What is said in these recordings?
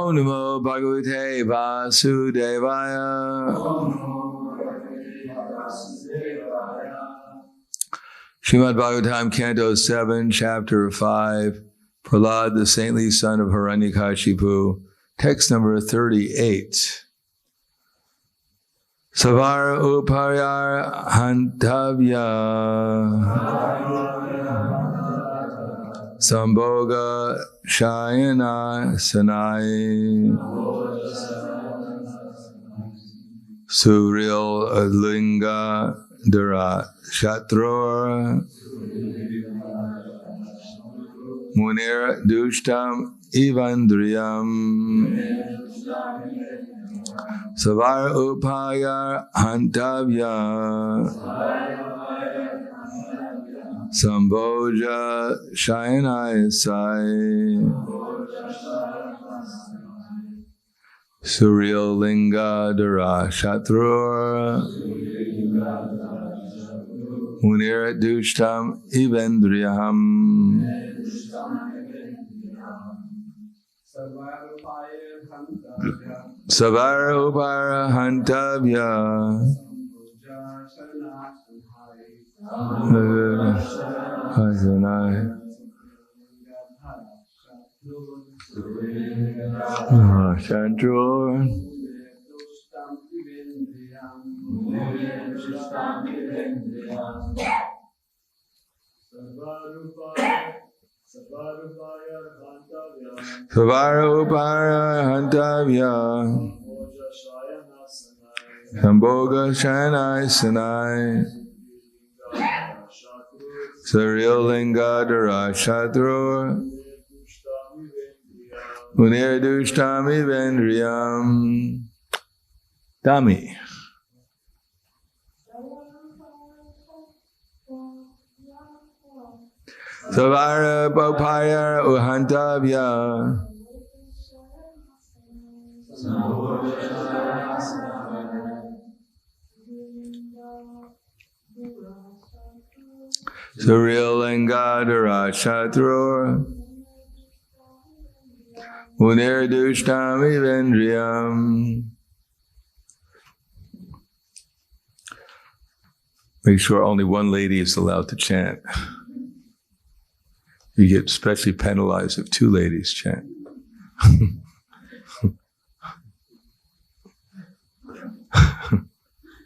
Om Namo Bhagavate Vasudevaya. Srimad Bhagavatam, Canto 7, Chapter 5, Prahlad, the saintly son of Hiranyakashipu, text number 38. Savar Uparyar Hantavya Sambhoga Shayana Sanai Suril Linga Dara Shatror Munir Dushtam Ivandriyam Savar Upayar Hantavya Sambhoja Shayanai Sai Suril Linga Dara Shatror Munir Dushtam Ivandriyam Savar Upara Hantavya Shantor Savarupara Hantavya Sambhoga Shanai Sanai Suril Linga Dara Shatrur Munir Dushtami Vendriyam Dami. Savara Bhopaya Uhantavya Suril Linga Dara Shatrur Munir Dushtami Vendriyam. Make sure only one lady is allowed to chant. You get especially penalized if two ladies chant.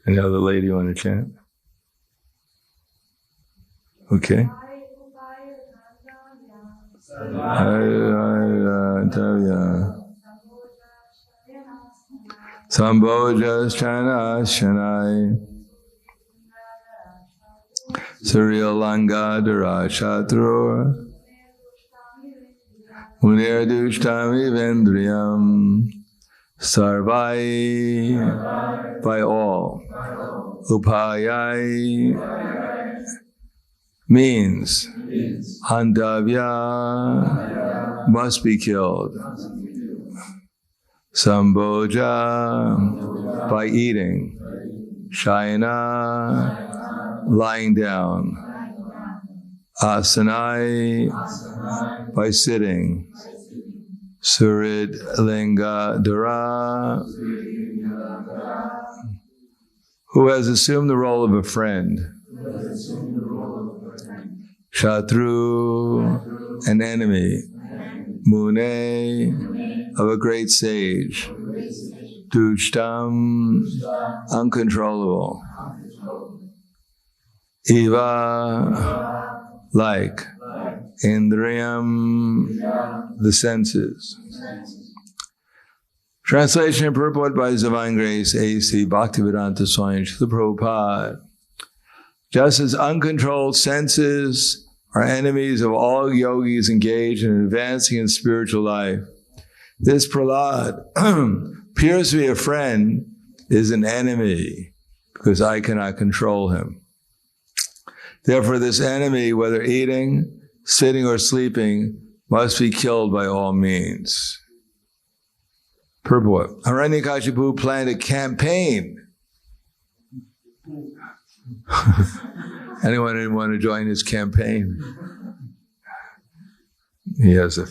Any other lady want to chant? Okay. Sambhoja Shana Shanai Suril Langa Dara Shatrur Munir Dushtami Vendriyam Sarvai by all Upayai means Hantavya must be killed. Sambhoja by eating. Shayana lying down. Asanai by sitting. Surid Linga Dara who has assumed the role of a friend. Shatru, an enemy. Mune, of a great sage. Dushtam, uncontrollable. Eva, like. Indriyam, the senses. Translation and purport by His Divine Grace, A.C. Bhaktivedanta Swami Srila Prabhupada. Just as uncontrolled senses are enemies of all yogis engaged in advancing in spiritual life, this Prahlad appears to be a friend, is an enemy, because I cannot control him. Therefore, this enemy, whether eating, sitting, or sleeping, must be killed by all means. Purport. Hiranyakashipu planned a campaign. Anyone want to join his campaign? He has a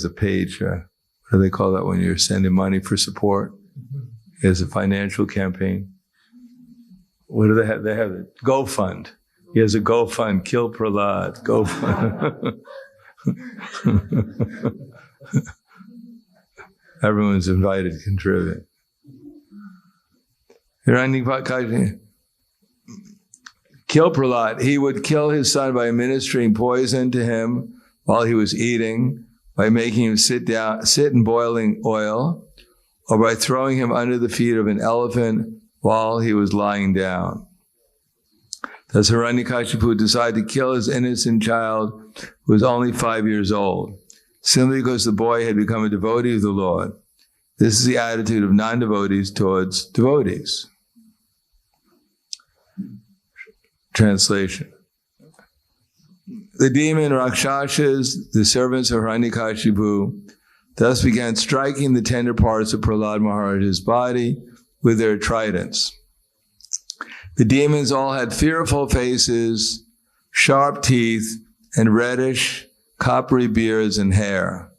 page. What How do they call that when you're sending money for support? He has a financial campaign. What do they have? They have a GoFund. He has a GoFund. Kill Prahlad. GoFund. Everyone's invited to contribute. Kill Prahlad. He would kill his son by administering poison to him while he was eating, by making him sit in boiling oil, or by throwing him under the feet of an elephant while he was lying down. Thus Hiranyakashipu decided to kill his innocent child who was only 5 years old, simply because the boy had become a devotee of the Lord. This is the attitude of non-devotees towards devotees. Translation. The demon Rakshasas, the servants of Hiranyakashipu, thus began striking the tender parts of Prahlad Maharaj's body with their tridents. The demons all had fearful faces, sharp teeth, and reddish, coppery beards and hair.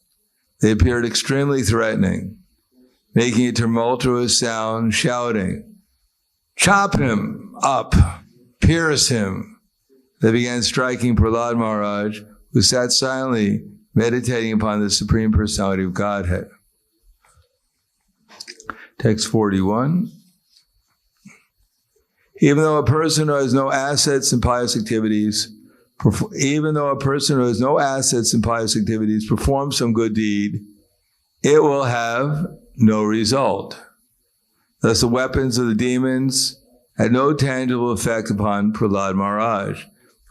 They appeared extremely threatening, making a tumultuous sound, shouting, "Chop him up! Pierce him!" They began striking Prahlad Maharaj, who sat silently meditating upon the Supreme Personality of Godhead. Text 41. Even though a person who has no assets in pious activities, performs some good deed, it will have no result. Thus the weapons of the demons had no tangible effect upon Prahlad Maharaj,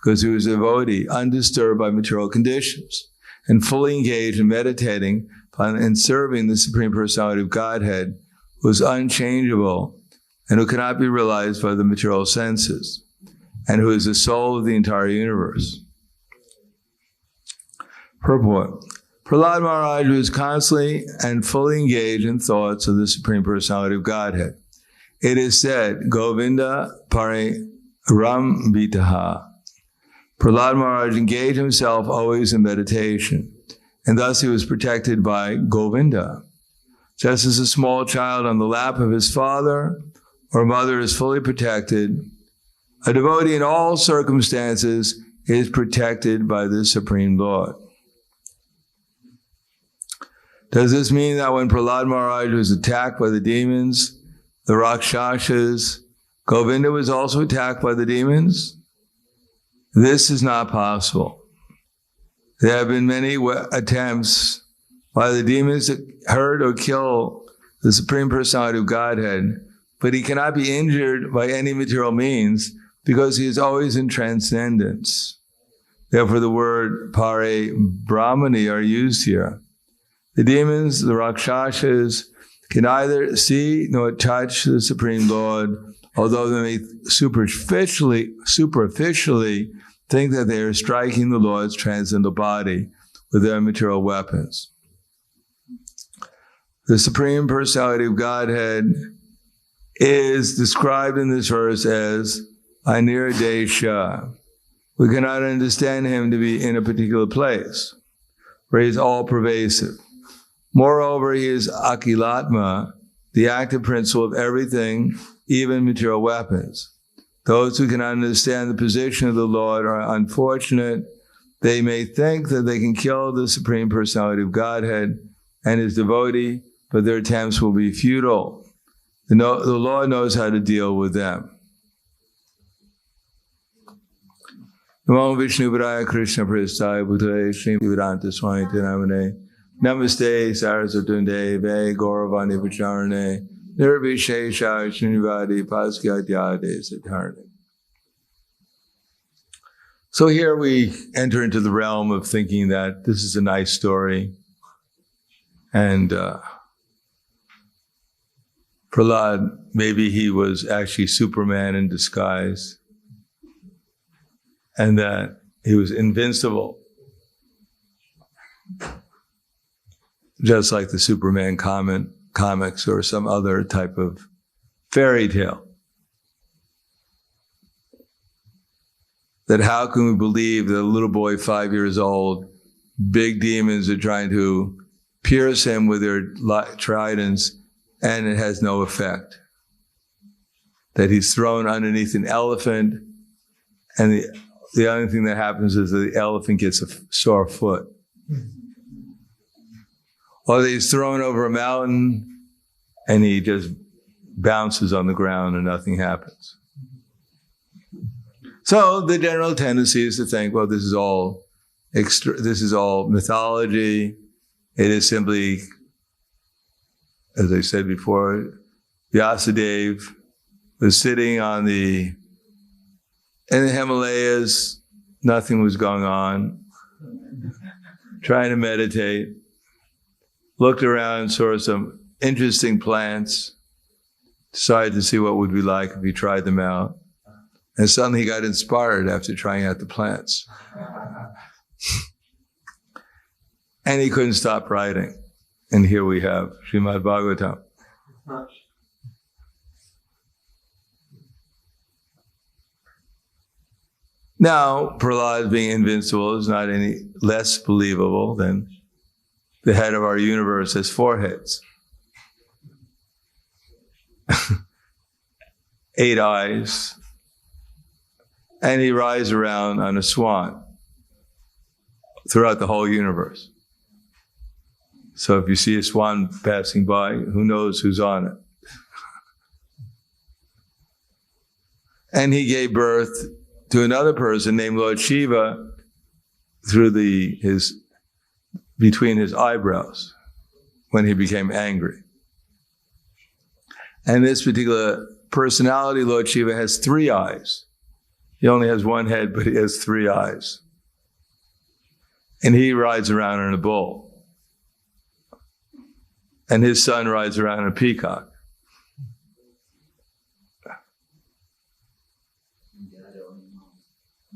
because he was a devotee, undisturbed by material conditions, and fully engaged in meditating upon and serving the Supreme Personality of Godhead, who is unchangeable and who cannot be realized by the material senses, and who is the soul of the entire universe. Purport. Prahlad Maharaj was constantly and fully engaged in thoughts of the Supreme Personality of Godhead. It is said, Govinda pare rambitaha. Prahlad Maharaj engaged himself always in meditation, and thus he was protected by Govinda. Just as a small child on the lap of his father or mother is fully protected, a devotee in all circumstances is protected by the Supreme Lord. Does this mean that when Prahlad Maharaj was attacked by the demons, the Rakshasas, Govinda was also attacked by the demons? This is not possible. There have been many attempts by the demons to hurt or kill the Supreme Personality of Godhead, but he cannot be injured by any material means because he is always in transcendence. Therefore the word pare brahmani are used here. The demons, the Rakshasas, can neither see nor touch the Supreme Lord, although they may superficially think that they are striking the Lord's transcendental body with their material weapons. The Supreme Personality of Godhead is described in this verse as Anirdesha. We cannot understand him to be in a particular place, for he is all-pervasive. Moreover, he is Akilatma, the active principle of everything, even material weapons. Those who cannot understand the position of the Lord are unfortunate. They may think that they can kill the Supreme Personality of Godhead and his devotee, but their attempts will be futile. The Lord knows how to deal with them. Namo Vishnu Padaya Krishna Prestaya Bhutale Srimadhananda Swami Namane Namaste Saraswatunde Ve Gauravani Pacharane Nirvishesha Srinivadi Paskyadyade Siddharne. So here we enter into the realm of thinking that this is a nice story, and Prahlad, maybe he was actually Superman in disguise, and that he was invincible, just like the Superman comics or some other type of fairy tale. That how can we believe that a little boy 5 years old, big demons are trying to pierce him with their tridents, and it has no effect. That he's thrown underneath an elephant, and the only thing that happens is the elephant gets a sore foot. Or that he's thrown over a mountain, and he just bounces on the ground and nothing happens. So the general tendency is to think, well, this is all mythology. It is simply, as I said before, Vyasadeva was sitting in the Himalayas, nothing was going on, trying to meditate, looked around, saw some interesting plants, decided to see what it would be like if he tried them out. And suddenly he got inspired after trying out the plants. And he couldn't stop writing. And here we have Srimad Bhagavatam. Now, Prahlad being invincible is not any less believable than the head of our universe has four heads. 8 eyes. And he rides around on a swan throughout the whole universe. So if you see a swan passing by, who knows who's on it? And he gave birth to another person named Lord Shiva through between his eyebrows when he became angry. And this particular personality, Lord Shiva, has 3 eyes. He only has 1 head, but he has 3 eyes. And he rides around on a bull. And his son rides around on a peacock.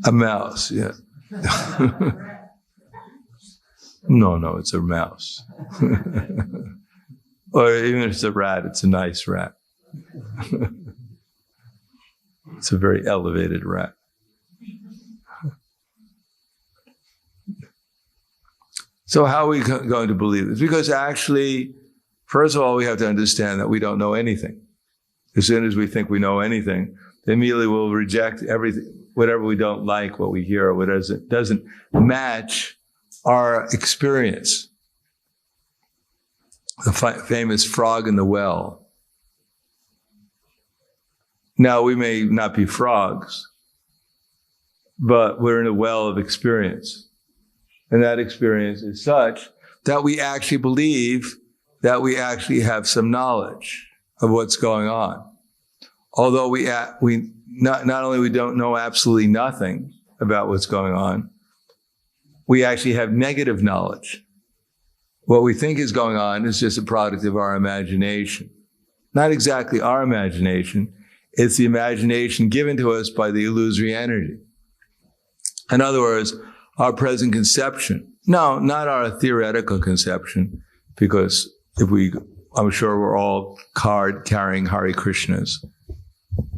A mouse, yeah. No, it's a mouse. Or even if it's a rat, it's a nice rat. It's a very elevated rat. So how are we going to believe this? Because actually, first of all, we have to understand that we don't know anything. As soon as we think we know anything, then immediately we'll reject everything, whatever we don't like, what we hear, or what doesn't match our experience. The famous frog in the well. Now, we may not be frogs, but we're in a well of experience. And that experience is such that we actually believe that we actually have some knowledge of what's going on. Although we not only we don't know absolutely nothing about what's going on, we actually have negative knowledge. What we think is going on is just a product of our imagination. Not exactly our imagination, it's the imagination given to us by the illusory energy. In other words, our present conception. No, not our theoretical conception, because I'm sure we're all card-carrying Hare Krishnas.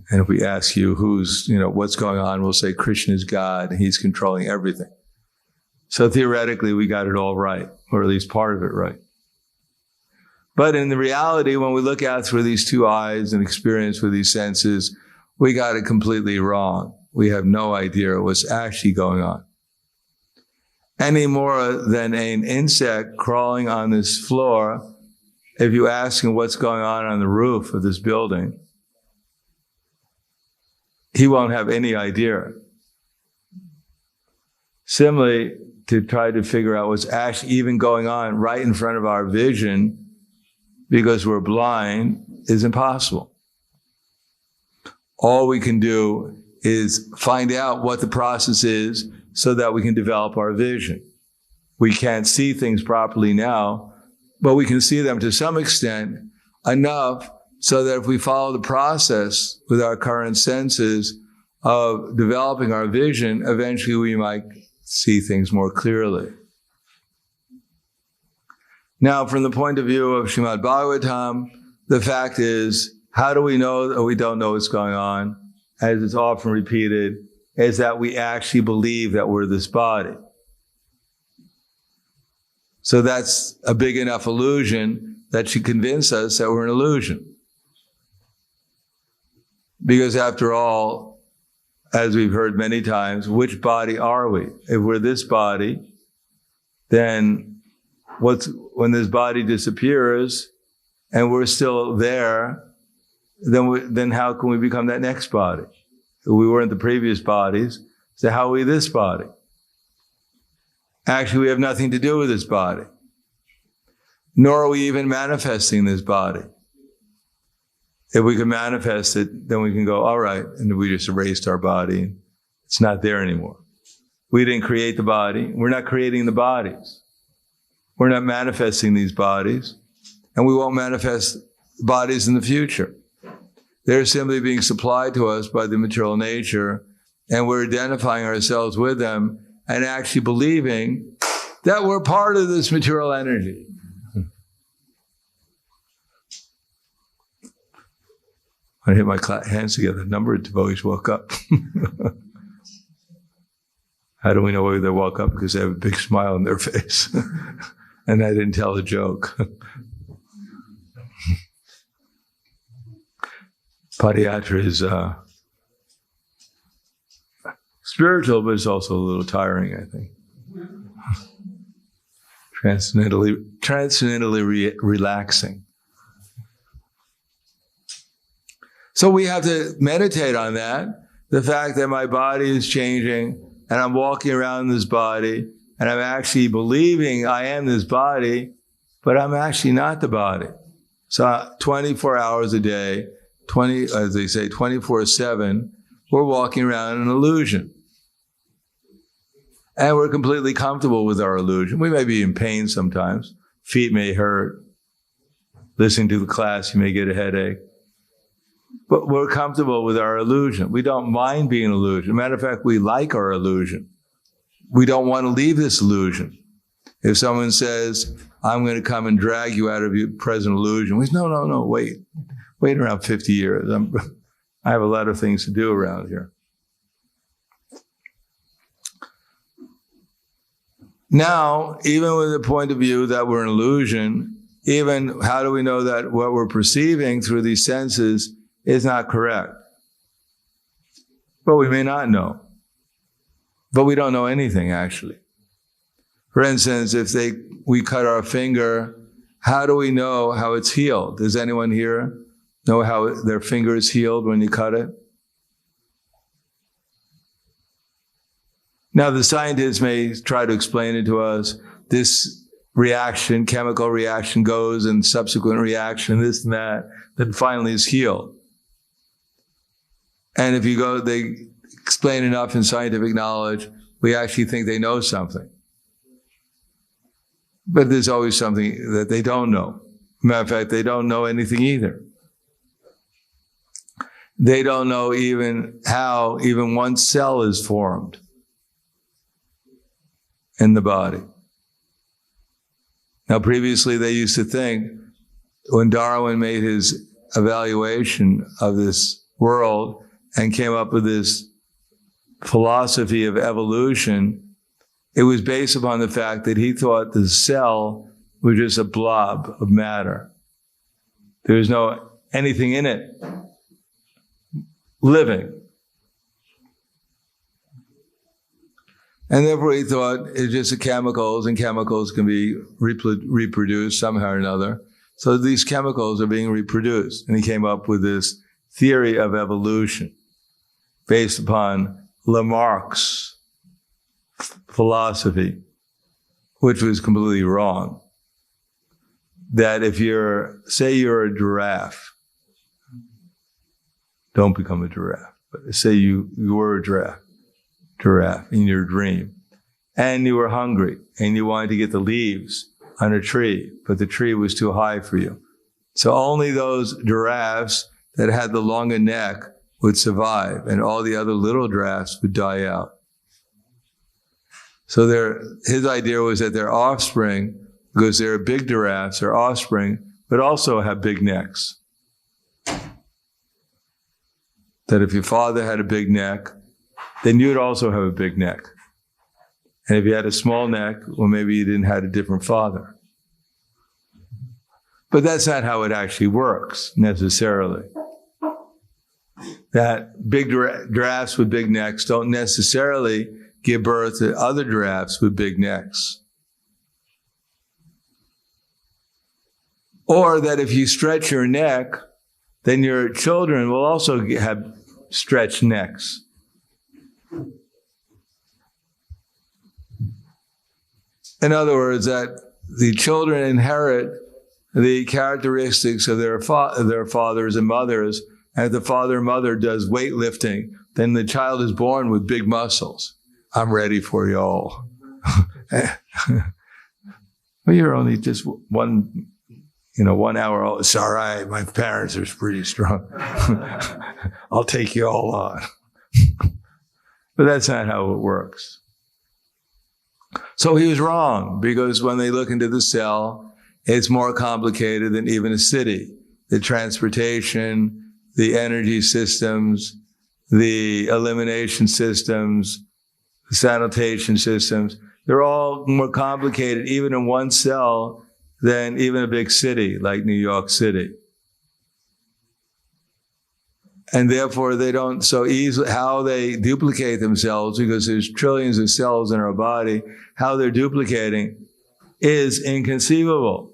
And if we ask you what's going on, we'll say Krishna is God, and he's controlling everything. So theoretically, we got it all right, or at least part of it right. But in the reality, when we look out through these 2 eyes and experience with these senses, we got it completely wrong. We have no idea what's actually going on. Any more than an insect crawling on this floor, if you ask him what's going on the roof of this building, he won't have any idea. Similarly, to try to figure out what's actually even going on right in front of our vision, because we're blind, is impossible. All we can do is find out what the process is so that we can develop our vision. We can't see things properly now, but we can see them to some extent, enough so that if we follow the process with our current senses of developing our vision, eventually we might see things more clearly. Now, from the point of view of Srimad Bhagavatam, the fact is, how do we know that we don't know what's going on? As it's often repeated, is that we actually believe that we're this body. So that's a big enough illusion that should convince us that we're an illusion. Because after all, as we've heard many times, which body are we? If we're this body, then when this body disappears and we're still there, then how can we become that next body? We weren't the previous bodies, so how are we this body? Actually, we have nothing to do with this body, nor are we even manifesting this body. If we can manifest it, then we can go, all right, and we just erased our body. It's not there anymore. We didn't create the body. We're not creating the bodies. We're not manifesting these bodies, and we won't manifest bodies in the future. They're simply being supplied to us by the material nature, and we're identifying ourselves with them and actually believing that we're part of this material energy. I hit my hands together. A number of devotees woke up. How do we know whether they woke up? Because they have a big smile on their face. And I didn't tell a joke. Padayatra is spiritual, but it's also a little tiring, I think. Transcendently relaxing. So we have to meditate on that, the fact that my body is changing and I'm walking around this body and I'm actually believing I am this body, but I'm actually not the body. So 24 hours a day, as they say, 24/7, we're walking around in an illusion. And we're completely comfortable with our illusion. We may be in pain sometimes. Feet may hurt. Listening to the class, you may get a headache. But we're comfortable with our illusion. We don't mind being an illusion. Matter of fact, we like our illusion. We don't want to leave this illusion. If someone says, I'm going to come and drag you out of your present illusion, we say, no, wait. Wait around 50 years. I have a lot of things to do around here. Now, even with the point of view that we're an illusion, even how do we know that what we're perceiving through these senses is not correct? Well, we may not know. But we don't know anything, actually. For instance, if we cut our finger, how do we know how it's healed? Does anyone here know how their finger is healed when you cut it? Now, the scientists may try to explain it to us. This reaction, chemical reaction goes and subsequent reaction, this and that, then finally is healed. And if you go, they explain enough in scientific knowledge, we actually think they know something. But there's always something that they don't know. Matter of fact, they don't know anything either. They don't know even how even one cell is formed in the body. Now, previously they used to think, when Darwin made his evaluation of this world and came up with this philosophy of evolution, it was based upon the fact that he thought the cell was just a blob of matter. There was no anything in it living. And therefore he thought it's just the chemicals, and chemicals can be reproduced somehow or another. So these chemicals are being reproduced. And he came up with this theory of evolution based upon Lamarck's philosophy, which was completely wrong. That if say you're a giraffe, don't become a giraffe, but say you were a giraffe in your dream, and you were hungry, and you wanted to get the leaves on a tree, but the tree was too high for you. So only those giraffes that had the longer neck would survive, and all the other little giraffes would die out. So his idea was that their offspring, because they're big giraffes, their offspring, would also have big necks. That if your father had a big neck, then you'd also have a big neck. And if you had a small neck, well, maybe you didn't have a different father. But that's not how it actually works, necessarily. That big giraffes with big necks don't necessarily give birth to other giraffes with big necks. Or that if you stretch your neck, then your children will also have stretched necks. In other words, that the children inherit the characteristics of their fathers and mothers. And if the father and mother does weightlifting, then the child is born with big muscles. I'm ready for you all. Well, you're only just 1 hour old. It's all right. My parents are pretty strong. I'll take you all on. But that's not how it works. So he was wrong, because when they look into the cell, it's more complicated than even a city. The transportation, the energy systems, the elimination systems, the sanitation systems, they're all more complicated, even in one cell, than even a big city like New York City. And therefore, they don't so easily, how they duplicate themselves, because there's trillions of cells in our body, how they're duplicating is inconceivable.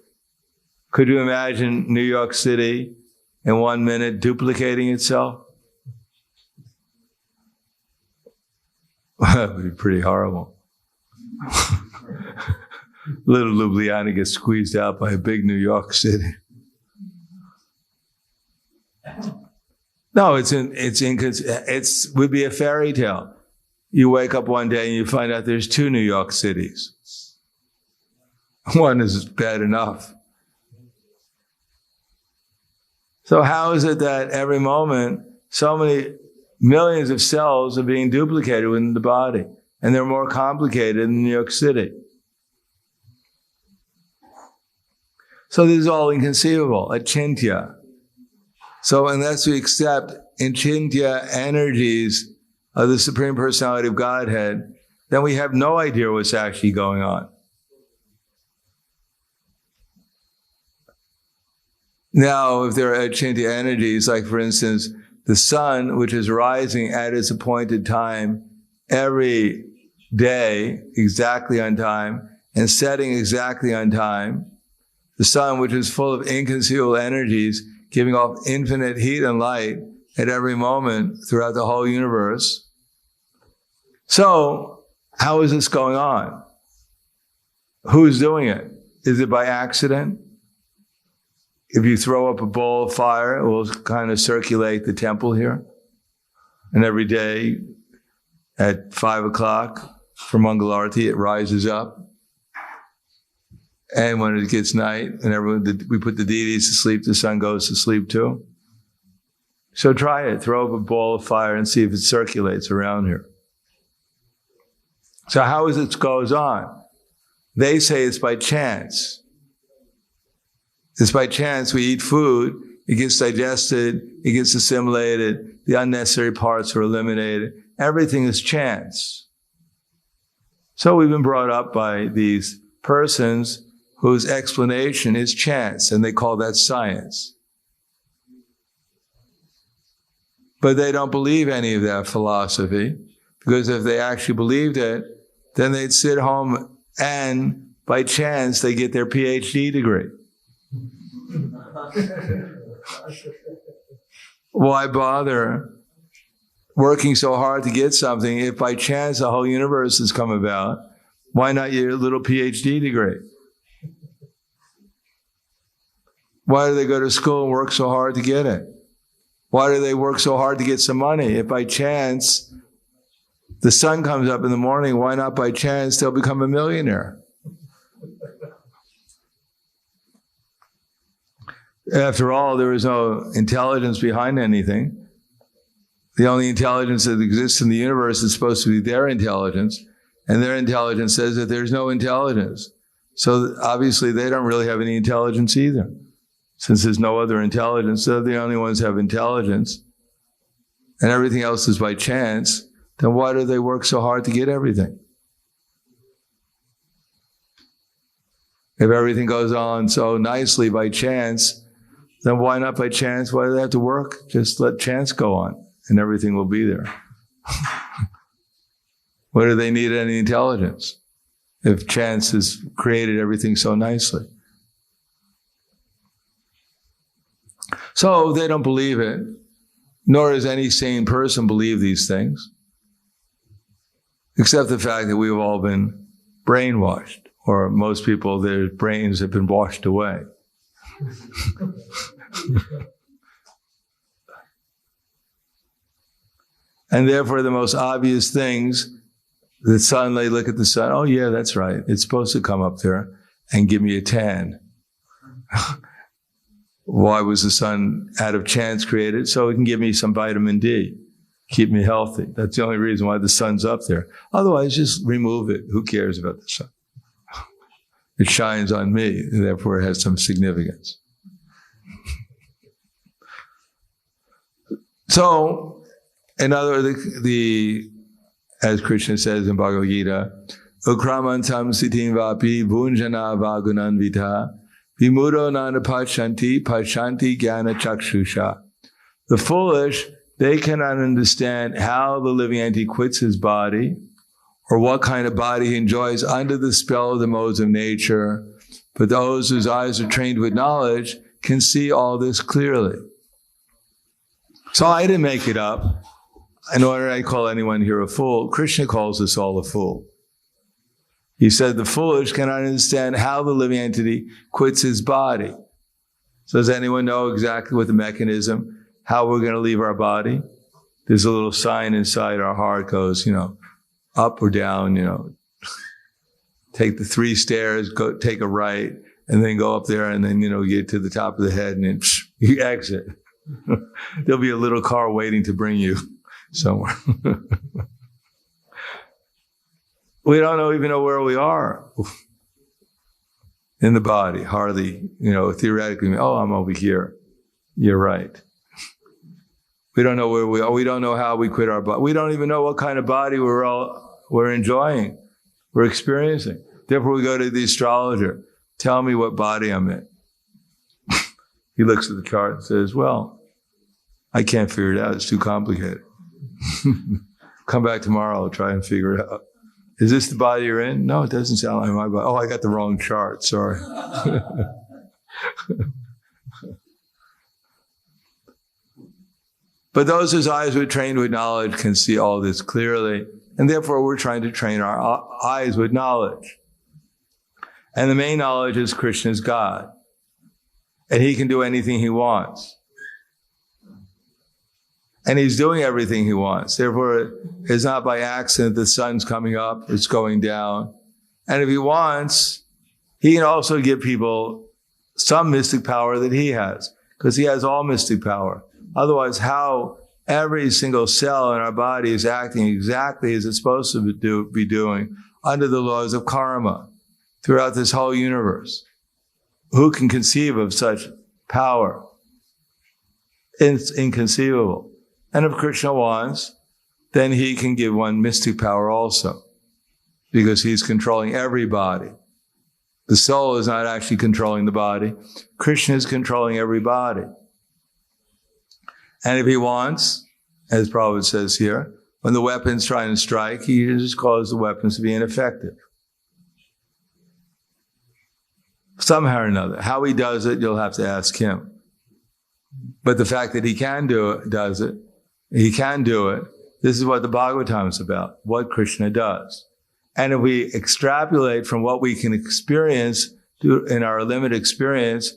Could you imagine New York City in 1 minute duplicating itself? That would be pretty horrible. Little Ljubljana gets squeezed out by a big New York City. No, it would be a fairy tale. You wake up one day and you find out there's 2 New York cities. One is bad enough. So how is it that every moment so many millions of cells are being duplicated within the body, and they're more complicated in New York City? So this is all inconceivable, achintya. So unless we accept achintya energies of the Supreme Personality of Godhead, then we have no idea what's actually going on. Now, if there are achintya energies, like for instance, the sun, which is rising at its appointed time every day, exactly on time, and setting exactly on time, the sun, which is full of inconceivable energies, giving off infinite heat and light at every moment throughout the whole universe. So, how is this going on? Who's doing it? Is it by accident? If you throw up a bowl of fire, it will kind of circulate the temple here. And every day at 5 o'clock for Mangalarti, it rises up. And when it gets night and we put the deities to sleep, the sun goes to sleep too. So try it. Throw up a ball of fire and see if it circulates around here. So how is it goes on? They say it's by chance. It's by chance. We eat food, it gets digested, it gets assimilated, the unnecessary parts are eliminated. Everything is chance. So we've been brought up by these persons whose explanation is chance, and they call that science. But they don't believe any of that philosophy, because if they actually believed it, then they'd sit home and, by chance, they get their PhD degree. Why bother working so hard to get something if by chance the whole universe has come about? Why not your little PhD degree? Why do they go to school and work so hard to get it? Why do they work so hard to get some money? If by chance the sun comes up in the morning, why not by chance they'll become a millionaire? After all, there is no intelligence behind anything. The only intelligence that exists in the universe is supposed to be their intelligence, and their intelligence says that there's no intelligence. So obviously they don't really have any intelligence either. Since there's no other intelligence, they're the only ones who have intelligence, and everything else is by chance, then why do they work so hard to get everything? If everything goes on so nicely by chance, then why not by chance? Why do they have to work? Just let chance go on and everything will be there. What do they need any intelligence if chance has created everything so nicely? So they don't believe it, nor does any sane person believe these things, except the fact that we've all been brainwashed, or most people, their brains have been washed away. And therefore the most obvious things, the sun, they look at the sun, oh yeah, that's right, it's supposed to come up there and give me a tan. Why was the sun out of chance created? So it can give me some vitamin D, keep me healthy. That's the only reason why the sun's up there. Otherwise, just remove it. Who cares about the sun? It shines on me, and therefore it has some significance. So, in other words, as Krishna says in Bhagavad Gita, Ukramantam sitim vapi bhunjana vagunanvita vimudo nana pachanti jnana chakshusha. The foolish, they cannot understand how the living entity quits his body or what kind of body he enjoys under the spell of the modes of nature. But those whose eyes are trained with knowledge can see all this clearly. So I didn't make it up. Nor did I call anyone here a fool. Krishna calls us all a fool. He said the foolish cannot understand how the living entity quits his body. So does anyone know exactly what the mechanism, how we're going to leave our body? There's a little sign inside our heart goes, up or down, take the 3 stairs, go take a right, and then go up there and then, get to the top of the head and then you exit. There'll be a little car waiting to bring you somewhere. We don't even know where we are in the body, hardly, theoretically, I'm over here. You're right. We don't know where we are. We don't know how we quit our body. We don't even know what kind of body we're enjoying, we're experiencing. Therefore, we go to the astrologer. Tell me what body I'm in. He looks at the chart and says, well, I can't figure it out. It's too complicated. Come back tomorrow. I'll try and figure it out. Is this the body you're in? No, it doesn't sound like my body. Oh, I got the wrong chart. Sorry. But those whose eyes were trained with knowledge can see all this clearly. And therefore, we're trying to train our eyes with knowledge. And the main knowledge is Krishna's God. And he can do anything he wants. And he's doing everything he wants. Therefore, it's not by accident the sun's coming up, it's going down. And if he wants, he can also give people some mystic power that he has, because he has all mystic power. Otherwise, how every single cell in our body is acting exactly as it's supposed to be doing under the laws of karma throughout this whole universe. Who can conceive of such power? It's inconceivable. And if Krishna wants, then he can give one mystic power also, because he's controlling every body. The soul is not actually controlling the body. Krishna is controlling every body. And if he wants, as Prabhupada says here, when the weapon's trying to strike, he just causes the weapons to be ineffective. Somehow or another. How he does it, you'll have to ask him. But the fact that he can do it, he can do it. This is what the Bhagavatam is about, what Krishna does. And if we extrapolate from what we can experience in our limited experience,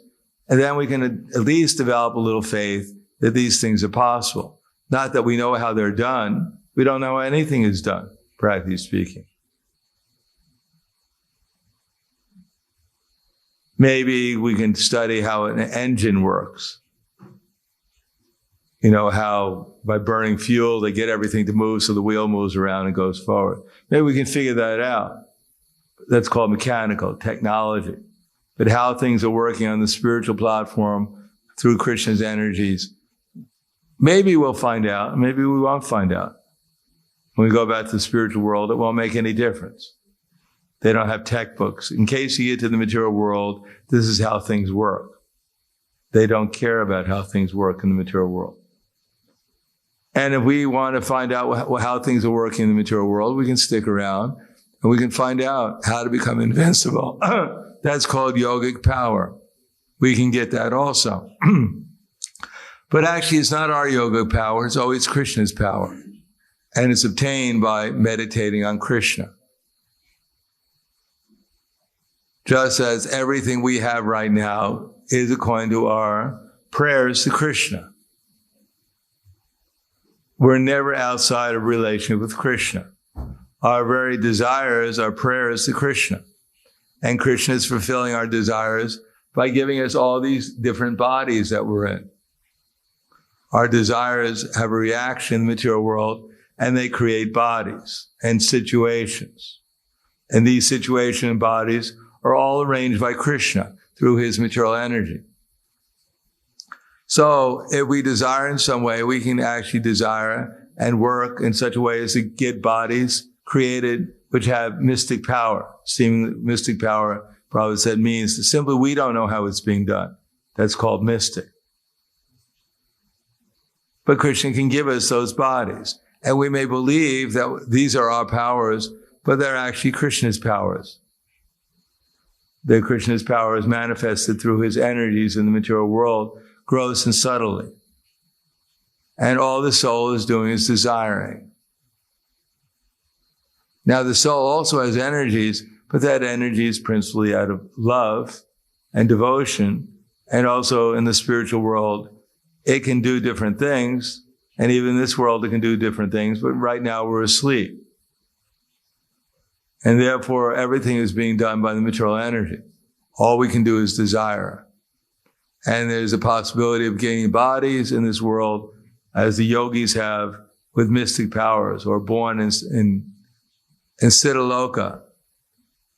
and then we can at least develop a little faith that these things are possible. Not that we know how they're done. We don't know how anything is done, practically speaking. Maybe we can study how an engine works. How by burning fuel, they get everything to move so the wheel moves around and goes forward. Maybe we can figure that out. That's called mechanical technology. But how things are working on the spiritual platform through Krishna's energies, maybe we'll find out, maybe we won't find out. When we go back to the spiritual world, it won't make any difference. They don't have textbooks. In case you get to the material world, this is how things work. They don't care about how things work in the material world. And if we want to find out how things are working in the material world, we can stick around and we can find out how to become invincible. That's called yogic power. We can get that also. But actually, it's not our yogic power. It's always Krishna's power. And it's obtained by meditating on Krishna. Just as everything we have right now is according to our prayers to Krishna. We're never outside of relationship with Krishna. Our very desires are prayers to Krishna. And Krishna is fulfilling our desires by giving us all these different bodies that we're in. Our desires have a reaction in the material world, and they create bodies and situations. And these situations and bodies are all arranged by Krishna through his material energy. So if we desire in some way, we can actually desire and work in such a way as to get bodies created which have mystic power. Seemingly mystic power, Prabhupada said, means that simply we don't know how it's being done. That's called mystic. But Krishna can give us those bodies. And we may believe that these are our powers, but they're actually Krishna's powers. That Krishna's power is manifested through his energies in the material world, gross and subtly. And all the soul is doing is desiring. Now the soul also has energies, but that energy is principally out of love and devotion. And also in the spiritual world, it can do different things. And even in this world, it can do different things. But right now we're asleep. And therefore, everything is being done by the material energy. All we can do is desire. And there's a possibility of gaining bodies in this world, as the yogis have, with mystic powers, or born in Siddhaloka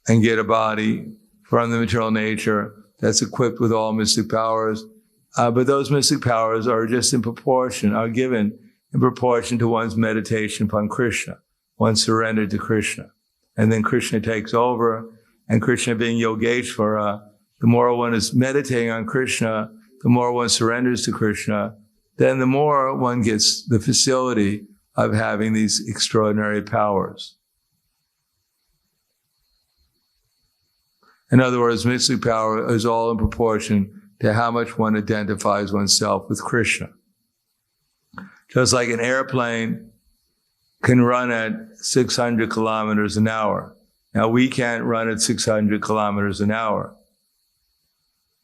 and get a body from the material nature that's equipped with all mystic powers. But those mystic powers are just in proportion, are given in proportion to one's meditation upon Krishna, one's surrender to Krishna. And then Krishna takes over, and Krishna being Yogeshvara, the more one is meditating on Krishna, the more one surrenders to Krishna, then the more one gets the facility of having these extraordinary powers. In other words, mystic power is all in proportion to how much one identifies oneself with Krishna. Just like an airplane can run at 600 kilometers an hour. Now, we can't run at 600 kilometers an hour.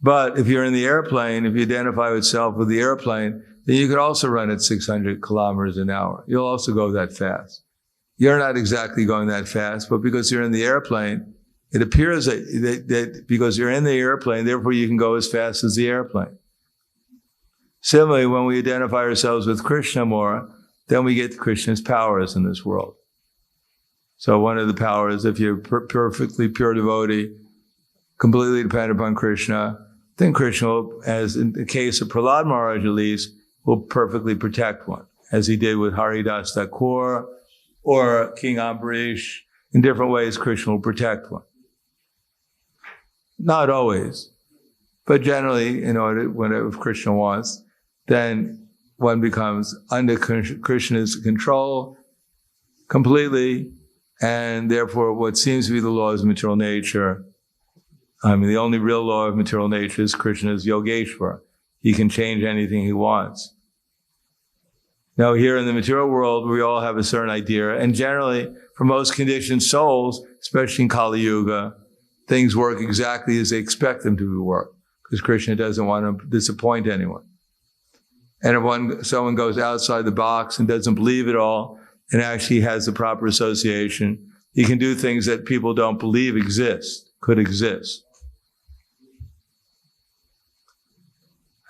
But if you're in the airplane, if you identify yourself with the airplane, then you could also run at 600 kilometers an hour. You'll also go that fast. You're not exactly going that fast, but because you're in the airplane, it appears that because you're in the airplane, therefore you can go as fast as the airplane. Similarly, when we identify ourselves with Krishna more, then we get Krishna's powers in this world. So one of the powers, if you're perfectly pure devotee, completely dependent upon Krishna, then Krishna will, as in the case of Prahlad Maharaj at least, will perfectly protect one, as he did with Haridas Thakur or King Ambarish. In different ways, Krishna will protect one. Not always, but generally, if Krishna wants, then one becomes under Krishna's control completely, and therefore what seems to be the laws of material nature, the only real law of material nature is Krishna's Yogeshvara. He can change anything he wants. Now here in the material world, we all have a certain idea, and generally, for most conditioned souls, especially in Kali Yuga, things work exactly as they expect them to work, because Krishna doesn't want to disappoint anyone. And if someone goes outside the box and doesn't believe it all, and actually has the proper association, he can do things that people don't believe could exist.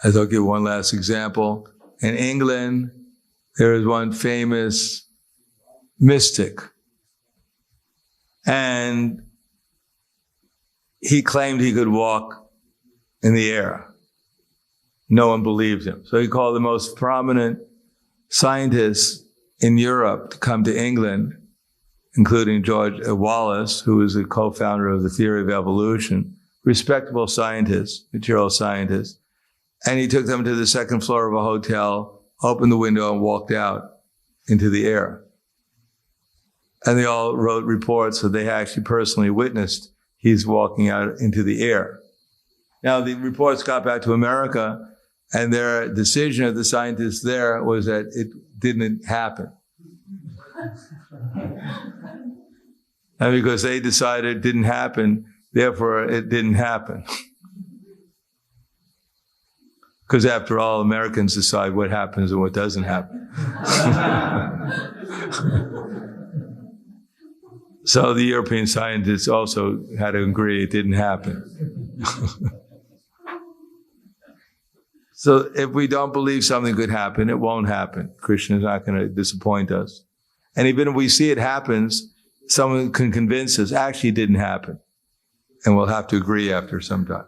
As I'll give one last example. In England, there is one famous mystic, and he claimed he could walk in the air. No one believed him. So he called the most prominent scientists in Europe to come to England including George Wallace, who was a co-founder of the theory of evolution, respectable scientists, material scientists. And he took them to the second floor of a hotel, opened the window and walked out into the air. And they all wrote reports that they actually personally witnessed he's walking out into the air. Now, the reports got back to America, and their decision of the scientists there was that it didn't happen. And because they decided it didn't happen, therefore it didn't happen. Because after all, Americans decide what happens and what doesn't happen. So the European scientists also had to agree it didn't happen. So if we don't believe something could happen, it won't happen. Krishna is not going to disappoint us. And even if we see it happens, someone can convince us actually it didn't happen. And we'll have to agree after some time.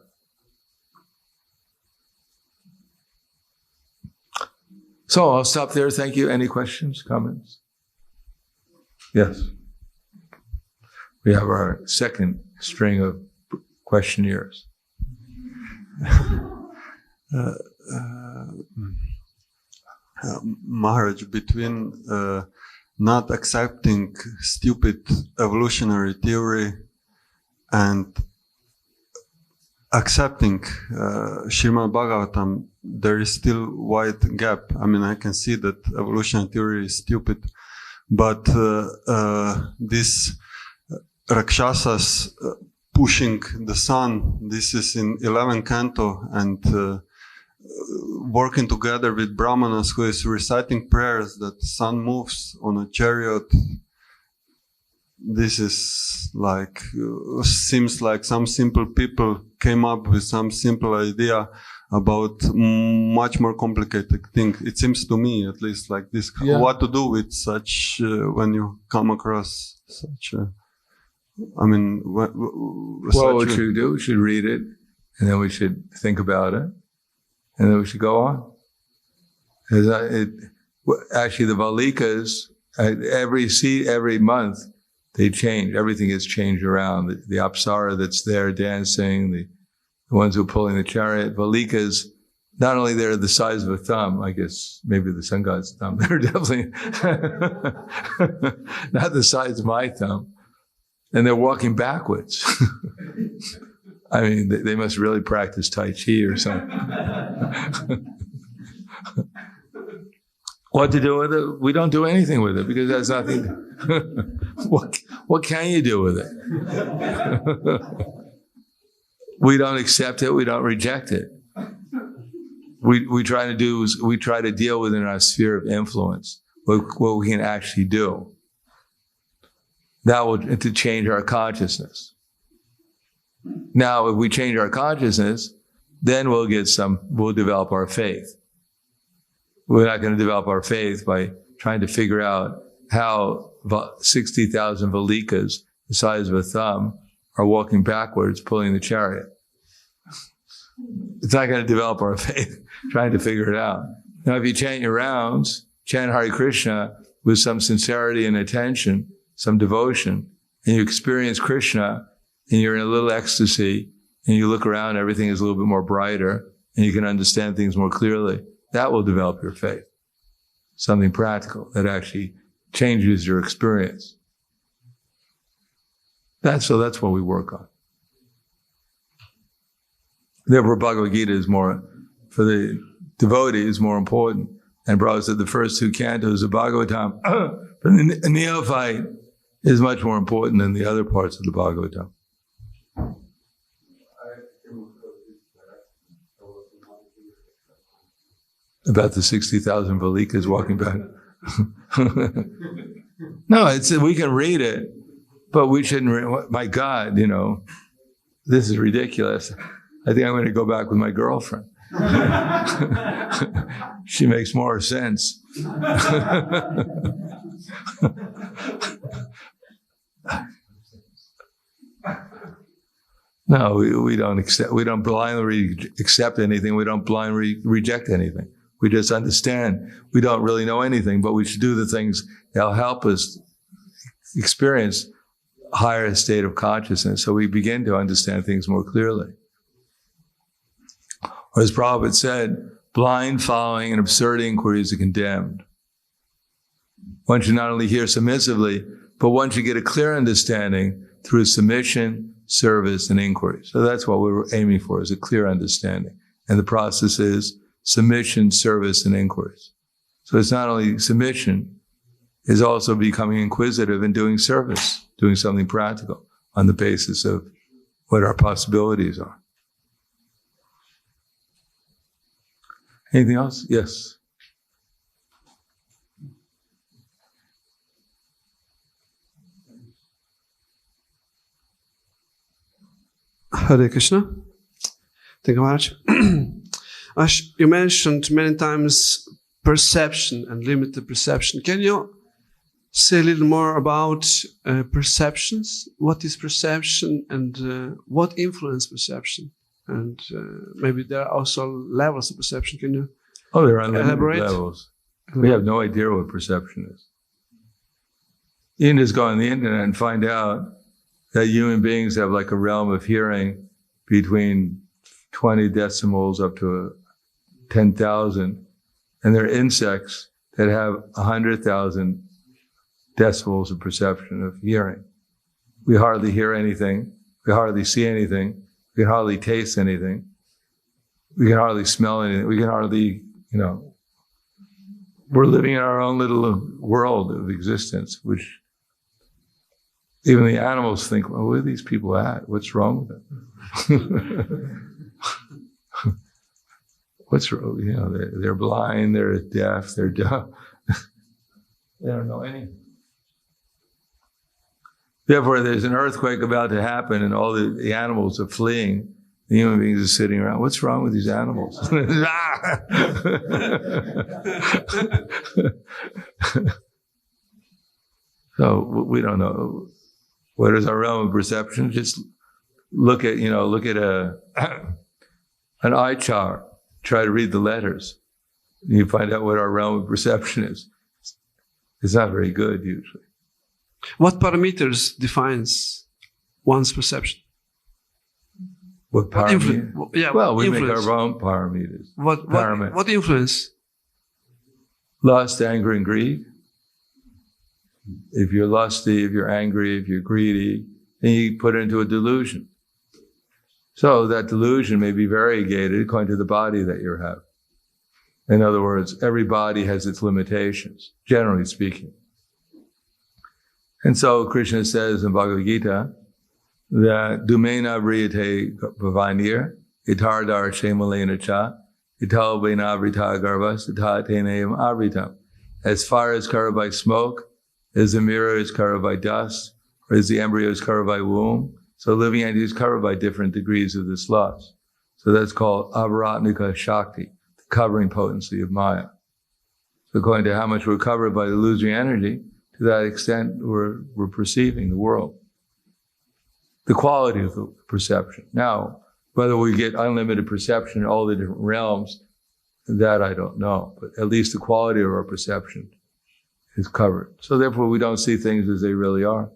So I'll stop there. Thank you. Any questions, comments? Yes. We have our second string of questionnaires. Maharaj, between not accepting stupid evolutionary theory and accepting Srimad Bhagavatam, there is still wide gap. I mean, I can see that evolutionary theory is stupid, but this Rakshasas pushing the sun, this is in 11th canto, and working together with Brahmanas who is reciting prayers that the sun moves on a chariot. This is like, seems like some simple people came up with some simple idea about much more complicated thing. It seems to me, at least, like this. Yeah. What to do with such, when you come across such I mean, what should we do? We should read it, and then we should think about it, and then we should go on. Actually, the Valikas, every month, they change. Everything is changed around. The Apsara that's there dancing, the ones who are pulling the chariot. Valikas, not only they're the size of a thumb, I guess, maybe the sun god's thumb, they're definitely not the size of my thumb. And they're walking backwards. I mean, they must really practice Tai Chi or something. What to do with it? We don't do anything with it because that's nothing. What can you do with it? We don't accept it. We don't reject it. We try to do is we try to deal within our sphere of influence what we can actually do. That will to change our consciousness. Now, if we change our consciousness, then we'll develop our faith. We're not going to develop our faith by trying to figure out how 60,000 Valikas, the size of a thumb, are walking backwards, pulling the chariot. It's not going to develop our faith trying to figure it out. Now, if you chant your rounds, chant Hare Krishna with some sincerity and attention, some devotion, and you experience Krishna, and you're in a little ecstasy, and you look around, everything is a little bit more brighter, and you can understand things more clearly, that will develop your faith. Something practical that actually changes your experience. That's what we work on. Therefore, Bhagavad Gita is more, for the devotee, is more important. And Prabhupada said the first two cantos of Bhagavatam, for the neophyte, is much more important than the other parts of the Bhagavatam. About the 60,000 Valikas walking back. No, we can read it, but we shouldn't. My God, this is ridiculous. I think I'm going to go back with my girlfriend. She makes more sense. No, we don't accept. We don't blindly accept anything. We don't blindly reject anything. We just understand we don't really know anything, but we should do the things that'll help us experience higher state of consciousness, so we begin to understand things more clearly. Or as Prabhupada said, blind following and absurd inquiries are condemned. One should not only hear submissively, but one should get a clear understanding through submission, service, and inquiry. So that's what we were aiming for, is a clear understanding. And the process is submission, service, and inquiries. So it's not only submission, it's also becoming inquisitive and doing service, doing something practical on the basis of what our possibilities are. Anything else? Yes. Hare Krishna. Thank you very much. As you mentioned many times perception and limited perception. Can you say a little more about perceptions? What is perception and what influence perception? And maybe there are also levels of perception. Can you there are unlimited elaborate? levels. We have no idea what perception is. You can just go on the internet and find out that human beings have like a realm of hearing between 20 decimals up to 10,000. And there are insects that have 100,000 decibels of perception of hearing. We hardly hear anything. We hardly see anything. We can hardly taste anything. We can hardly smell anything. We can hardly, we're living in our own little world of existence, which even the animals think, well, where are these people at? What's wrong with them? What's wrong? They're blind, they're deaf, they're dumb. They don't know anything. Therefore, there's an earthquake about to happen and all the animals are fleeing. The human beings are sitting around. What's wrong with these animals? So we don't know. What is our realm of perception? Just look at an eye chart. Try to read the letters. And you find out what our realm of perception is. It's not very good usually. What parameters defines one's perception? What parameters? Well, we make our own parameters. What influence? Lust, anger, and greed. If you're lusty, if you're angry, if you're greedy, then you put it into a delusion. So that delusion may be variegated according to the body that you have. In other words, every body has its limitations, generally speaking. And so Krishna says in Bhagavad Gita that Dumena Vriyate Bhavanir, Itardar Shemalena Cha, Ital Vainavrita Garvas, Itatenayam Avritam. As fire is covered by smoke, as the mirror is covered by dust, or as the embryo is covered by womb, so living entity is covered by different degrees of this lust. So that's called Avaratnika Shakti, the covering potency of Maya. So according to how much we're covered by the illusory energy, to that extent we're perceiving the world. The quality of the perception. Now, whether we get unlimited perception in all the different realms, that I don't know. But at least the quality of our perception is covered. So therefore we don't see things as they really are.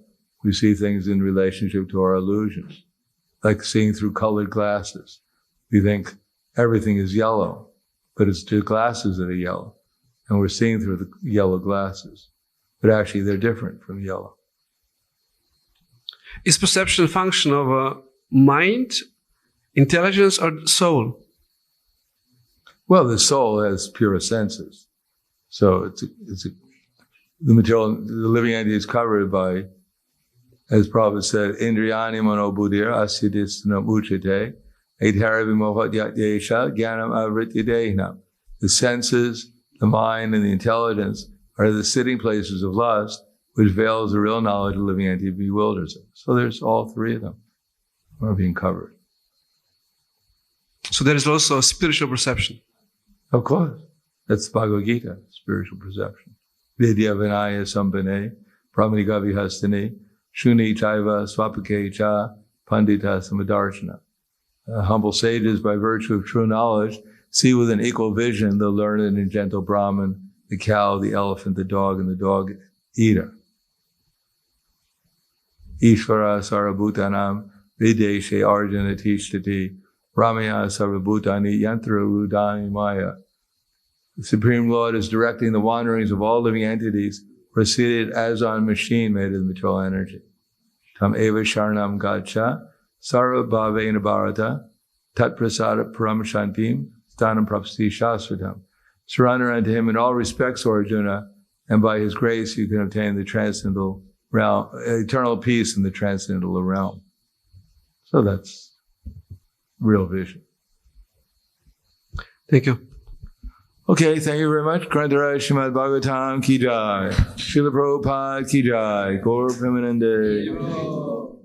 We see things in relationship to our illusions, like seeing through colored glasses. We think everything is yellow, but it's the glasses that are yellow. And we're seeing through the yellow glasses. But actually they're different from yellow. Is perception a function of a mind, intelligence, or soul? Well, the soul has pure senses. So the living entity is covered by, as Prabhupada said, Indriyani mano buddhir asidisnam uchate, etharabhimohat yatyesha jnanam avrityadehna. The senses, the mind, and the intelligence are the sitting places of lust, which veils the real knowledge of the living entity, bewilders it. So there's all three of them are being covered. So there is also a spiritual perception. Of course. That's Bhagavad Gita, spiritual perception. Vidya vinaya sambhane, pramanigavi hastane, shuni chaiva swapake cha, pandita samadarshana. Humble sages, by virtue of true knowledge, see with an equal vision the learned and gentle Brahman, the cow, the elephant, the dog, and the dog eater. Ishvara Sarabhutanam Videshe Arjuna Tishtati Ramaya Sarvabhutani Yantra Rudani Maya. The Supreme Lord is directing the wanderings of all living entities, proceeded as on a machine made of material energy. Tam eva sharnam gacha sarva bhavena bharata tat prasada paramashantim stanam prapasti shastratam. Surrender unto him in all respects, O Arjuna, and by his grace you can obtain the transcendental realm, eternal peace in the transcendental realm. So that's real vision. Thank you. Okay, thank you very much. Grantara Srimad Bhagavatam ki jai. Srila Prabhupada ki jai. Gaur Premanande.